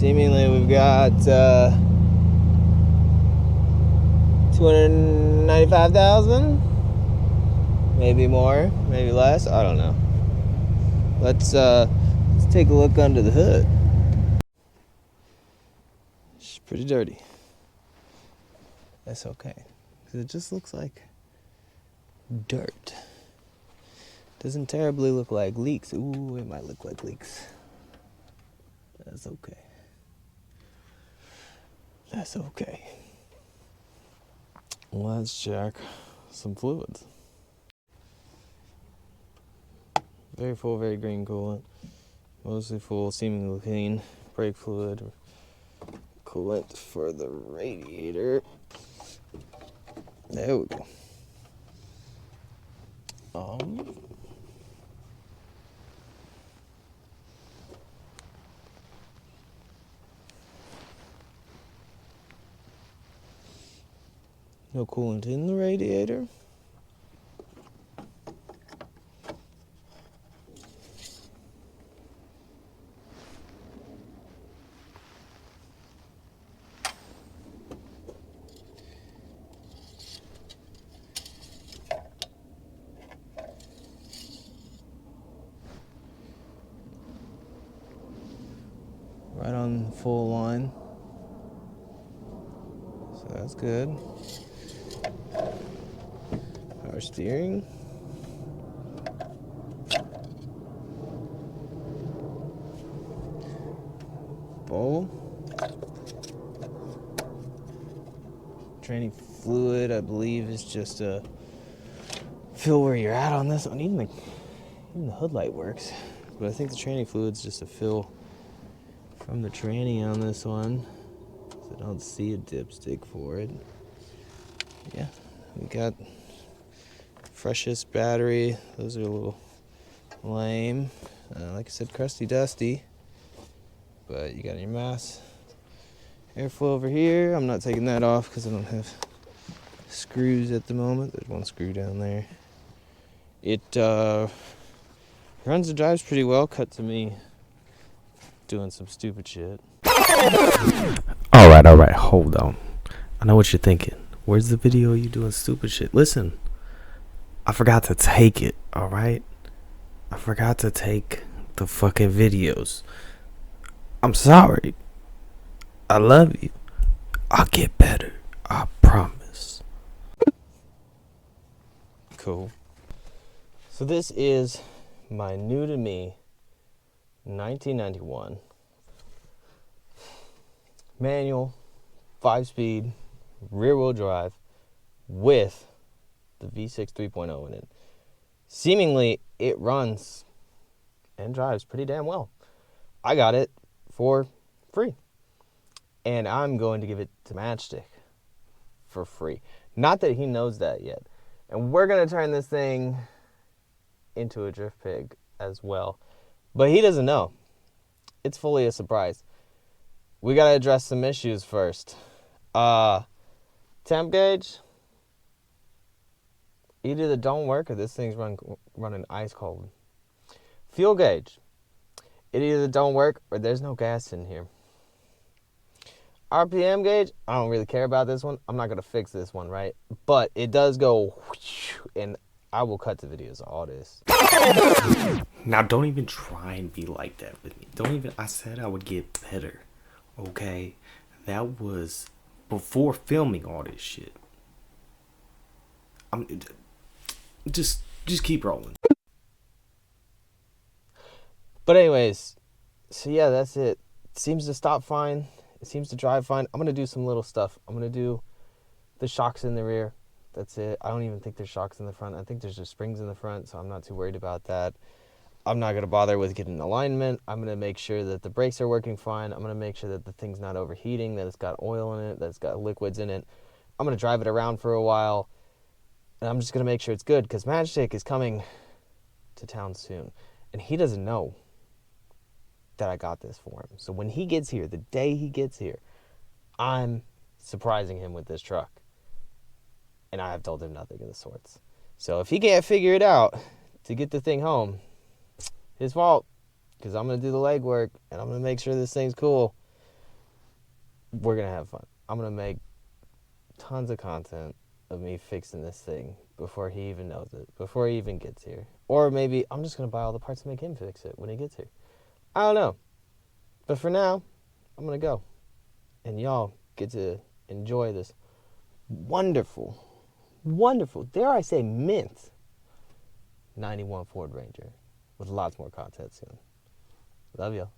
seemingly we've got 295,000, maybe more, maybe less, I don't know. Let's take a look under the hood. It's pretty dirty. That's okay, because it just looks like dirt. Doesn't terribly look like leaks. Ooh, it might look like leaks. That's okay. That's okay. Let's check some fluids. Very full, very green coolant. Mostly full, seemingly clean. Brake fluid. Coolant for the radiator. There we go. No coolant in the radiator. Right on full line. So that's good. Power steering. Bowl. Tranny fluid, I believe, is just a feel where you're at on this one. Even the hood light works. But I think the tranny fluid's just a fill from the tranny on this one. So I don't see a dipstick for it. Yeah, we got freshest battery. Those are a little lame. Like I said, crusty dusty. But you got your mass airflow over here. I'm not taking that off because I don't have screws at the moment. There's one screw down there. It runs and drives pretty well. Cut to me doing some stupid shit. All right, hold on. I know what you're thinking. Where's the video of you doing stupid shit? Listen, I forgot to take it, all right? I forgot to take the fucking videos. I'm sorry. I love you. I'll get better. I promise. Cool. So this is my new to me 1991 manual 5-speed rear wheel drive with the V6 3.0 in it. Seemingly it runs and drives pretty damn well. I got it for free. And I'm going to give it to Matchstick for free. Not that he knows that yet. And we're going to turn this thing into a drift pig as well. But he doesn't know. It's fully a surprise. We got to address some issues first. Temp gauge. Either the don't work or this thing's running ice cold. Fuel gauge. It either don't work or there's no gas in here. RPM gauge, I don't really care about this one. I'm not going to fix this one, right? But it does go, and I will cut the videos of all this. Now, don't even try and be like that with me. I said I would get better, okay? That was before filming all this shit. Just keep rolling. But anyways, so yeah, that's it. It seems to stop fine. It seems to drive fine. I'm going to do some little stuff. I'm going to do the shocks in the rear. That's it. I don't even think there's shocks in the front. I think there's just springs in the front, so I'm not too worried about that. I'm not going to bother with getting alignment. I'm going to make sure that the brakes are working fine. I'm going to make sure that the thing's not overheating, that it's got oil in it, that it's got liquids in it. I'm going to drive it around for a while, and I'm just going to make sure it's good, because Matchstick is coming to town soon, and he doesn't know that I got this for him. So when he gets here, the day he gets here, I'm surprising him with this truck. And I have told him nothing of the sorts. So if he can't figure it out to get the thing home, his fault. Because I'm going to do the legwork, and I'm going to make sure this thing's cool. we're gonna have fun. I'm gonna make tons of content of me fixing this thing before he even knows it, before he even gets here. Or maybe I'm just gonna buy all the parts and make him fix it when he gets here. I don't know. But for now, I'm gonna go. And y'all get to enjoy this wonderful, dare I say mint 91 Ford Ranger with lots more content soon. Love y'all.